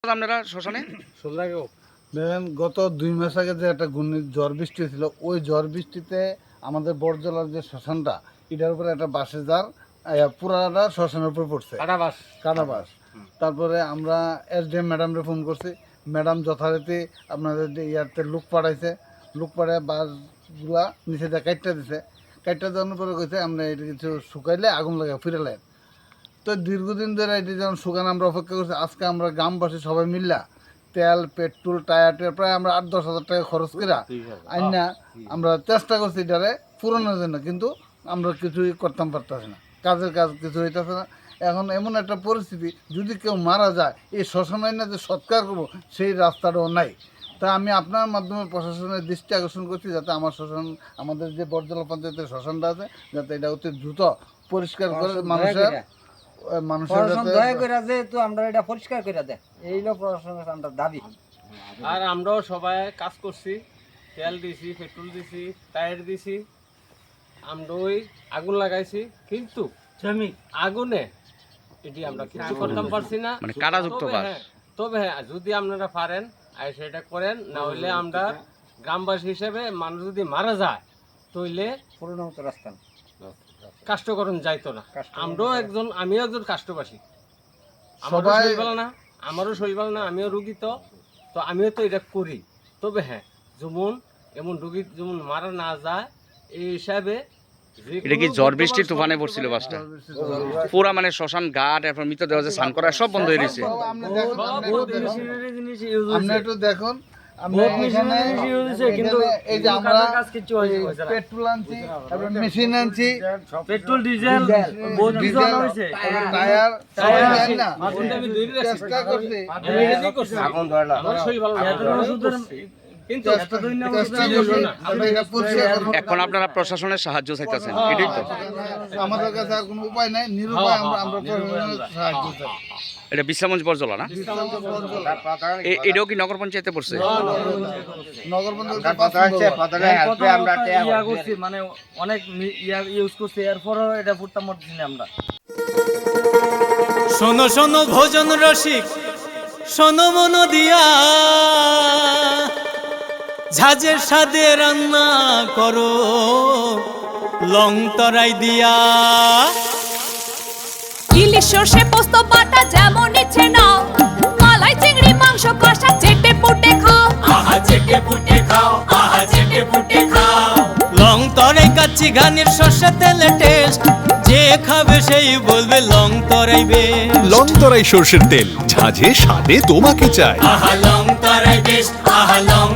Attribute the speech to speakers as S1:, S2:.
S1: আপনারা শ্মশানে
S2: দেখেন গত 2 মাস আগে যে একটা ঝড় বৃষ্টি ছিল, ওই ঝড় বৃষ্টিতে আমাদের বড়জলার যে শ্মশানটা, এটার উপরে একটা বাঁশের জার পুরাটা শ্মশানের উপর পড়ছে, কাটাবাস। তারপরে আমরা SDM ম্যাডামরে ফোন করছি, ম্যাডাম যথারীতি আপনাদের ইয়াতে লোক পাঠাইছে, লোক পাঠায় বাসগুলা নিচে দিয়ে কাটটা দিছে, কাটটা দেওয়ার পরে কইছে আমরা এটা কিছু শুকাইলে আগুন লাগে ফিরালেন। তো দীর্ঘদিন ধরে এটি যখন শুকান আমরা অপেক্ষা করছি, আজকে আমরা গ্রামবাসী সবাই মিললা তেল পেট্রোল টায়ার প্রায় আমরা 8-10 হাজার টাকা খরচ করে আইনা আমরা চেষ্টা করছি এটারে পুরানোর জন্য, কিন্তু আমরা কিছুই করতাম পারতেছি না, কাজের কাজ কিছু হইতেছে না। এখন এমন একটা পরিস্থিতি, যদি কেউ মারা যায় এই শ্মশান আইনা যে সৎকার করবো সেই রাস্তাটাও নাই। তা আমি আপনার মাধ্যমে প্রশাসনের দৃষ্টি আকর্ষণ করছি যাতে আমার শ্মশান, আমাদের যে বড়জলা পঞ্চায়েতের শ্মশানটা আছে, যাতে এটা অতি দ্রুত পরিষ্কার করে মানুষের
S3: দয়া করে যেহেতু আমরা এটা পরিষ্কার করে দেয়, এই হলো প্রশাসনের আমরা দাবি।
S4: আর আমরাও সবাই কাজ করছি, তেল দিছি, পেট্রোল দিছি, টায়ার দিছি, আমরা ওই আগুন লাগাইছি, কিন্তু আগুনে এটি আমরা কিছু করতে পারছি না,
S1: মানে কাঁটাযুক্ত বাস।
S4: তবে হ্যাঁ, যদি আপনারা পারেন সেটা করেন, না হলে আমরা গ্রামবাসী হিসেবে মানুষ যদি মারা যায় তইলে
S3: পুরনো মতো রাস্তা
S4: কাষ্টকরণ যাইতো না। আমরাও একজন, আমিও একজন কাষ্টবাসী, আমারও
S2: সবাই
S4: শরীর ভালো না, আমারও শরীর ভালো না, আমিও রুগী, তো আমিও তো এটা করি। তবে হ্যাঁ, যেমন এমন রুগী যেমন মারা না যায় এই হিসাবে।
S1: এটা কি ঝড় বৃষ্টির তুফানে পড়ছিল বাসটা? পুরা মানে শ্মশান ঘাট, এরপর মৃতদেহ যে স্নান করা সব বন্ধ হয়ে গেছে।
S2: আপনি একটু দেখুন, পেট্রোল আনছি, মেশিন আনছি,
S3: পেট্রোল ডিজেল
S2: টায়ার
S4: আমি দৌড়ে রাখছি।
S2: চেষ্টা করছি,
S4: আমার শরীর ভালো না, কিন্তু
S2: আমরা এটা পরিষ্কার করবো।
S1: এখন আপনারা প্রশাসনের সাহায্য চাইতেছেন, এটাই তো?
S2: আমাদের কাছে আর কোনো উপায় নাই, নিরুপায় আমরা প্রশাসনের সাহায্য চাই।
S1: এটা বিশ্রামগঞ্জ বড়জলা না? এটাও কি নগর পঞ্চায়েতে পড়ছে?
S2: নগর পঞ্চায়েত
S3: মানে অনেক ইউজ করছি, এরপরও এটা ফুটতাম আমরা।
S5: শোনো শোনো ভোজন রসিক, শোনো মন দিয়া, ঝাঁঝের সাদে রান্না করো লং তরাই দিয়া।
S6: ইলিশ সর্ষে পোস্ত বাটা যেমন ইচ্ছে নাও, মালাই চিংড়ি মাংস কষা চেটে পুটে খাও,
S5: আহা চেটে পুটে খাও, আহা চেটে পুটে খাও। লং তরাই কাচ্চি ঘানির সর্ষে তেলে টেস্ট, যে খাবে সেই বলবে লং তরাই বেশ।
S7: লং তরাই সর্ষের তেল, ঝাঁঝে স্বাদে তোমাকে চাই।
S5: আহা লং তরাই বেশ, আহা লং